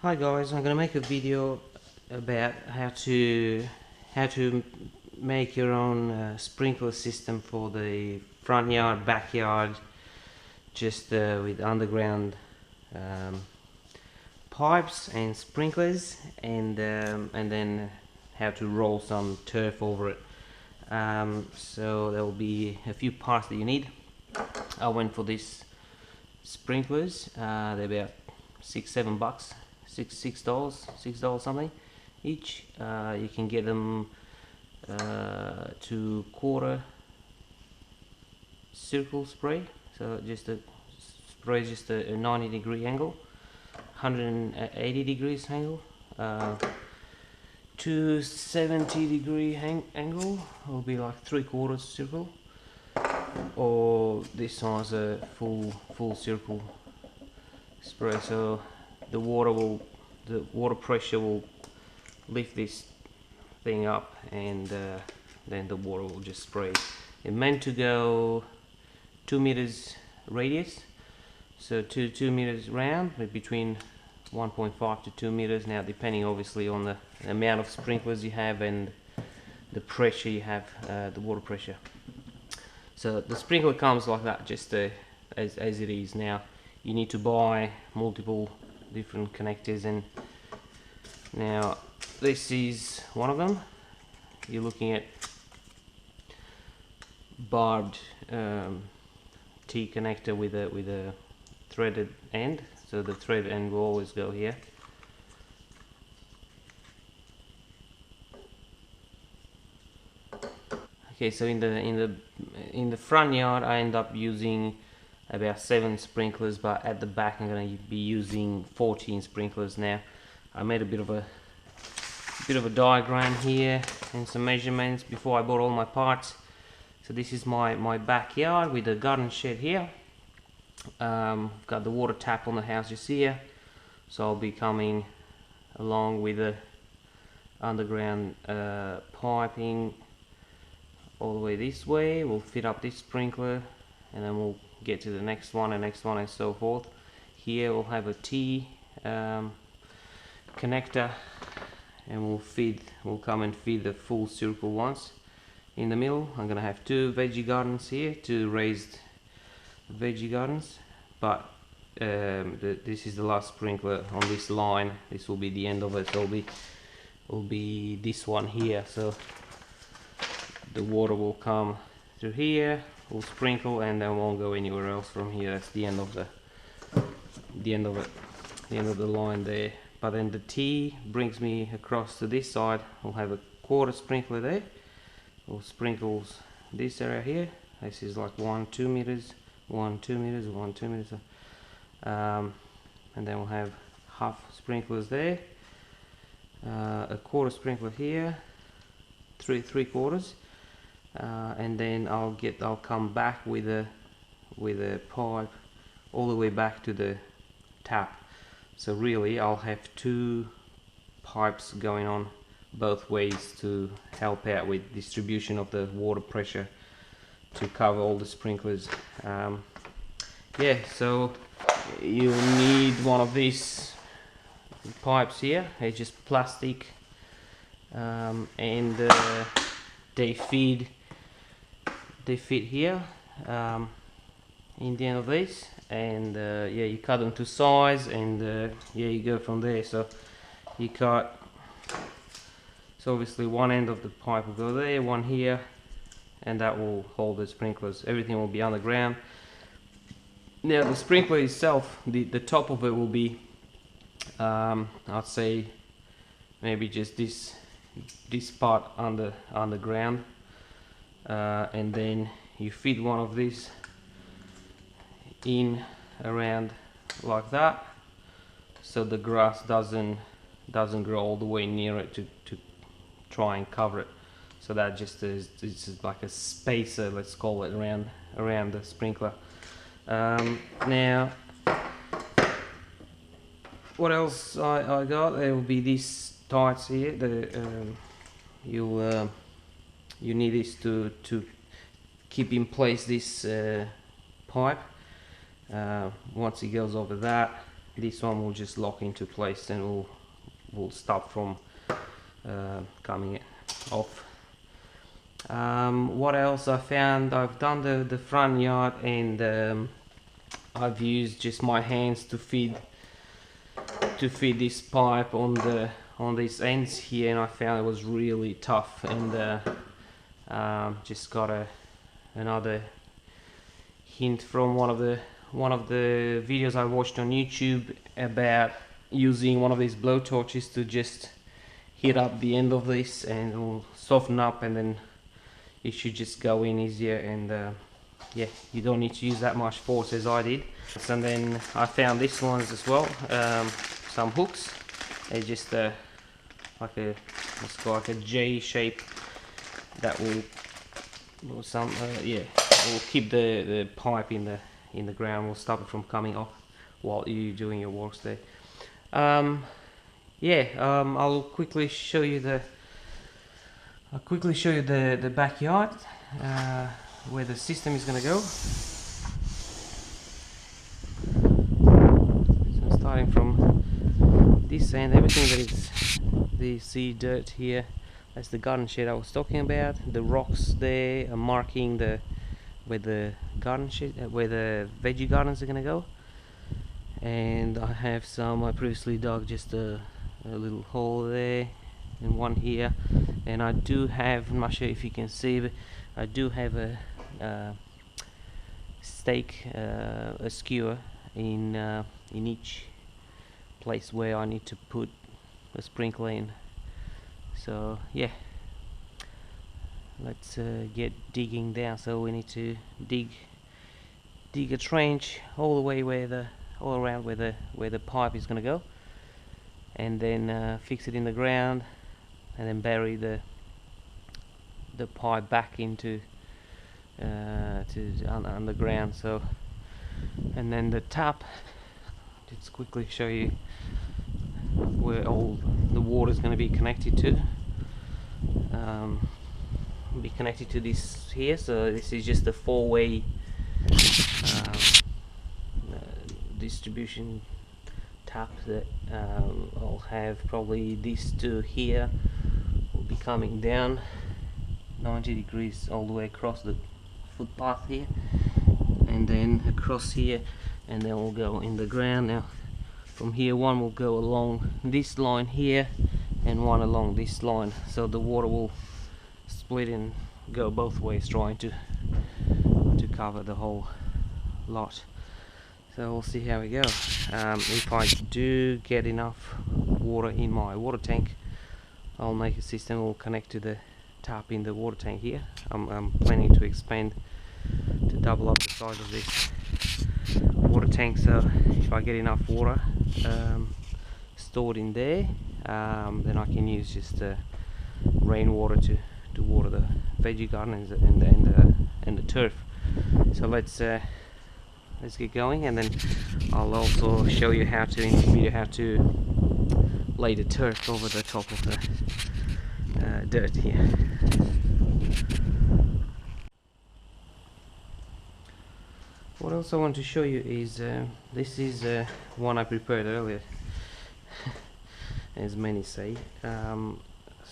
Hi guys, I'm gonna make a video about how to make your own sprinkler system for the front yard, backyard, just with underground pipes and sprinklers, and then how to roll some turf over it. So there will be a few parts that you need. I went for these sprinklers. They're about $6-7, $6 something each. You can get them to quarter circle spray, so just a spray just a 90-degree angle, 180 degrees angle, 270-degree angle will be like 3/4 circle, or this one is a full circle spray. So the water pressure will lift this thing up, and then the water will just spray. It's meant to go 2 meters radius, so 2 meters round, between 1.5 to 2 meters, now depending obviously on the amount of sprinklers you have and the pressure you have, the water pressure. So the sprinkler comes like that, just as it is. Now you need to buy multiple different connectors, and now this is one of them. You're looking at barbed T connector with a threaded end, so the thread end will always go here. Okay, so in the front yard I end up using about 7 sprinklers, but at the back I'm going to be using 14 sprinklers. Now I made a bit of a diagram here and some measurements before I bought all my parts. So this is my backyard with the garden shed here. Got the water tap on the house just here, so I'll be coming along with the underground piping all the way this way. We'll fit up this sprinkler, and then we'll get to the next one and so forth. Here we'll have a T connector, and we'll come and feed the full circle once. In the middle I'm gonna have 2 veggie gardens here, 2 raised veggie gardens, but this is the last sprinkler on this line. This will be the end of it. So will be this one here, so the water will come through here, we'll sprinkle, and then won't go anywhere else from here. That's the end of the end of the line there. But then the T brings me across to this side. We'll have a quarter sprinkler there. We'll sprinkles this area here. This is like 1-2 meters, 1-2 meters, 1-2 meters, and then we'll have half sprinklers there, a quarter sprinkler here, three quarters, and then I'll come back with a pipe all the way back to the tap. So really I'll have 2 pipes going on both ways to help out with distribution of the water pressure to cover all the sprinklers. Yeah, so you'll need one of these pipes here. They're just plastic, and they fit here in the end of this, and yeah, you cut them to size, and yeah, you go from there. So you cut, so obviously one end of the pipe will go there, one here, and that will hold the sprinklers. Everything will be underground. Now the sprinkler itself, the top of it will be, I'd say maybe just this part underground, and then you feed one of these in around like that, so the grass doesn't grow all the way near it to try and cover it. So that just is, it's just like a spacer, let's call it, around the sprinkler. Now what else I got, there will be these tights here. You need this to keep in place this pipe. Once it goes over that, this one will just lock into place and will stop from coming off. What else I found? I've done the front yard, and I've used just my hands to feed this pipe on these ends here, and I found it was really tough, and just got another hint from one of the videos I watched on YouTube about using one of these blow torches to just heat up the end of this, and it will soften up, and then it should just go in easier, and yeah, you don't need to use that much force as I did. And then I found these ones as well, some hooks. They're just like a J shape that will keep the pipe in the ground, will stop it from coming off while you're doing your works there. I'll quickly show you the backyard, where the system is going to go. So starting from this end, everything that is, you see dirt here, that's the garden shed I was talking about. The rocks there are marking where the garden shed, where the veggie gardens are going to go. And I have I previously dug just a little hole there and one here, and I do have, I'm not sure if you can see, but I do have a stake, a skewer in each place where I need to put a sprinkler in. So yeah, let's get digging down. So we need to dig a trench all the way all around where the pipe is going to go, and then fix it in the ground, and then bury the pipe back into underground. So, and then the tap, just quickly show you where all the water is going to be connected to. Be connected to this here. So this is just a four-way distribution tap that I'll have probably these two here will be coming down 90 degrees all the way across the footpath here, and then across here, and then we'll go in the ground. Now from here, one will go along this line here and one along this line, so the water will split and go both ways, trying to cover the whole lot. So we'll see how we go. If I do get enough water in my water tank, I'll make a system will connect to the tap in the water tank here. I'm planning to expand to double up the size of this water tank, so if I get enough water stored in there, then I can use just rainwater to water the veggie garden and the turf. So let's get going, and then I'll also show you how to, in this video, how to lay the turf over the top of the dirt here. What else I want to show you is this is one I prepared earlier, as many say.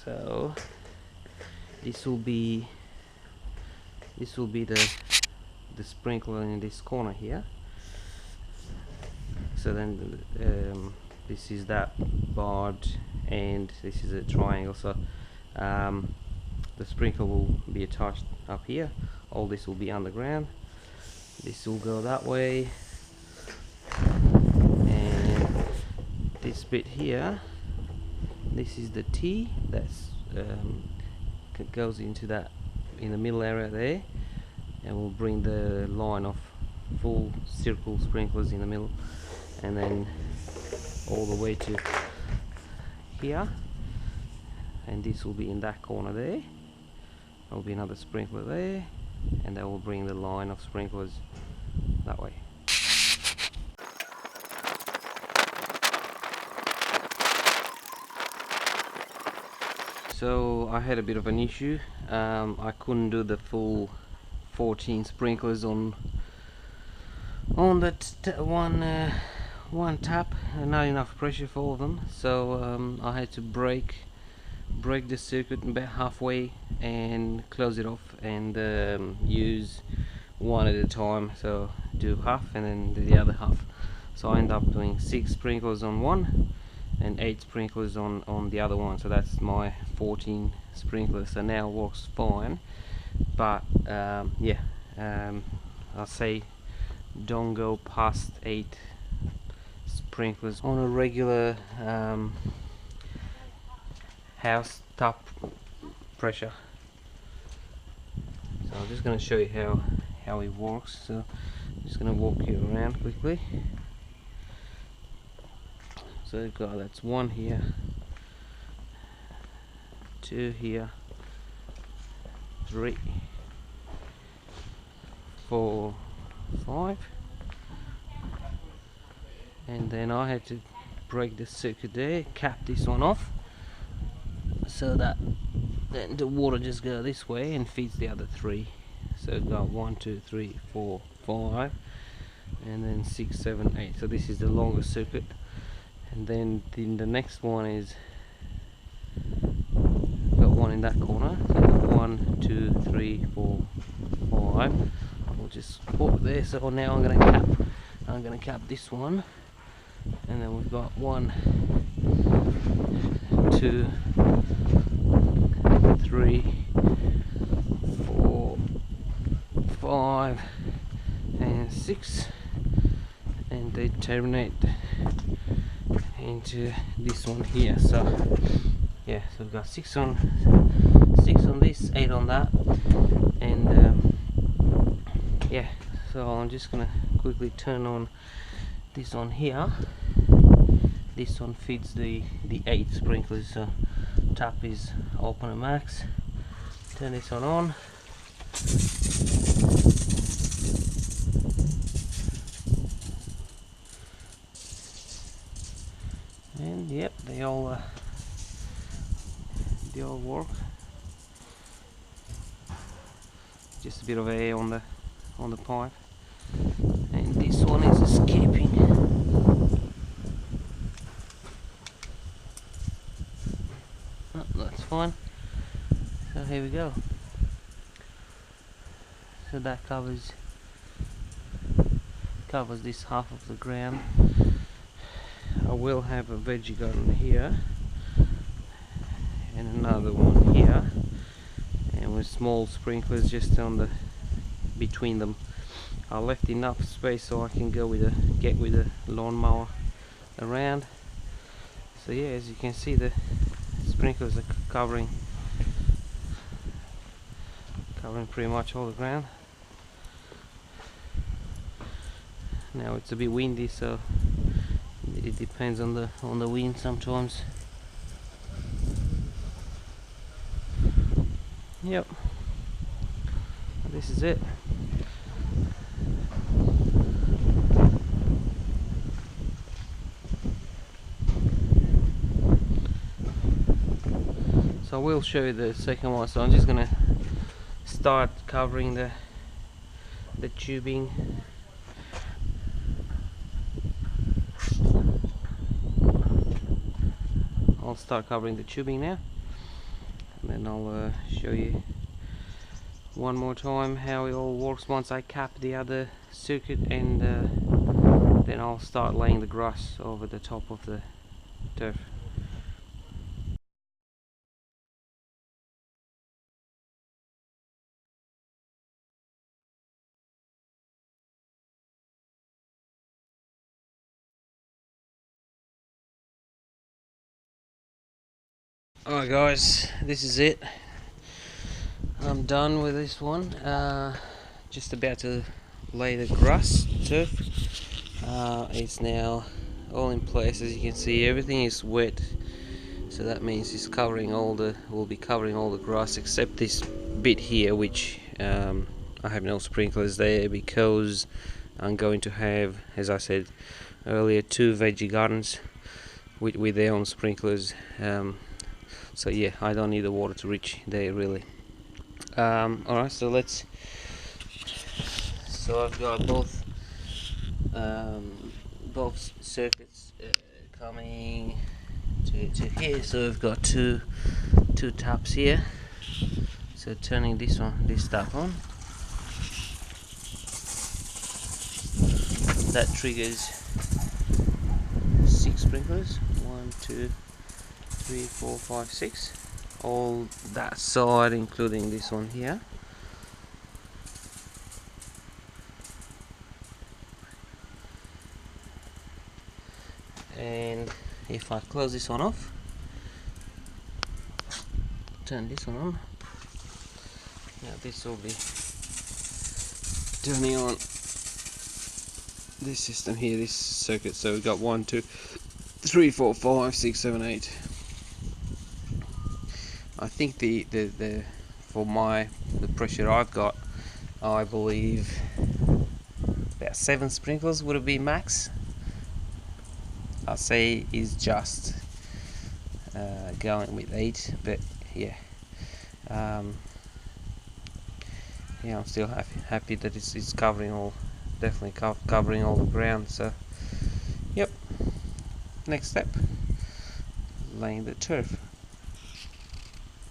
So this will be the sprinkler in this corner here. So then this is that barred, and this is a triangle. So the sprinkler will be attached up here. All this will be underground. This will go that way, and this bit here, this is the T that's goes into that in the middle area there, and we'll bring the line of full circle sprinklers in the middle, and then all the way to here, and this will be in that corner there. There will be another sprinkler there, and that will bring the line of sprinklers that way. So I had a bit of an issue. I couldn't do the full 14 sprinklers on that one one tap and not enough pressure for all of them, so I had to break the circuit about halfway and close it off, and use one at a time, so do half and then do the other half. So I end up doing 6 sprinklers on one and 8 sprinklers on the other one, so that's my 14 sprinklers. So now it works fine, but yeah, I'll say don't go past 8 sprinklers on a regular house top pressure. So I'm just going to show you how it works. So I'm just going to walk you around quickly. So you've got, that's 1 here, 2 here, 3, 4, 5, and then I had to break the circuit there, cap this one off, so that then the water just goes this way and feeds the other 3. So we've got 1, 2, 3, 4, 5, and then 6, 7, 8. So this is the longest circuit. And then the next one is, got one in that corner, so 1, 2, 3, 4, 5. We'll just put it there. So now I'm gonna cap this one, and then we've got 1, 2, 3, 4, 5, and 6, and they terminate into this one here. So yeah, so we've got 6 on this, 8 on that, and yeah, so I'm just gonna quickly turn on this on here. This one feeds the 8 sprinklers, so tap is open at max. Turn this one on. And yep, they all work. Just a bit of air on the pipe, and this one is escaping. Oh, that's fine. So here we go. So that covers this half of the ground. I will have a veggie garden here and another one here, and with small sprinklers just on the between them. I left enough space so I can get with a lawnmower around. So yeah, as you can see, the sprinklers are covering pretty much all the ground. Now it's a bit windy, so it depends on the wind sometimes. Yep, this is it. So I will show you the second one. So I'm just gonna start covering the tubing. I'll start covering the tubing now, and then I'll show you one more time how it all works once I cap the other circuit, and then I'll start laying the grass over the top of the turf. Alright guys, this is it. I'm done with this one. Just about to lay the grass turf. It's now all in place. As you can see, everything is wet, so that means it's covering will be covering all the grass except this bit here, which I have no sprinklers there because I'm going to have, as I said earlier, 2 veggie gardens with their own sprinklers. So yeah, I don't need the water to reach there really. Alright, so I've got both both circuits coming to here. So we've got two taps here. So turning this tap on, that triggers 6 sprinklers. 1, 2, 3, 4, 5, 6. All that side, including this one here. And if I close this one off, turn this one on, now this will be turning on this system here, this circuit. So we've got 1, 2, 3, 4, 5, 6, 7, 8. I think the for the pressure I've got, I believe about 7 sprinkles would have been max. I'd say is just going with 8, but yeah, yeah, I'm still happy that it's covering all, definitely covering all the ground. So, yep. Next step, laying the turf.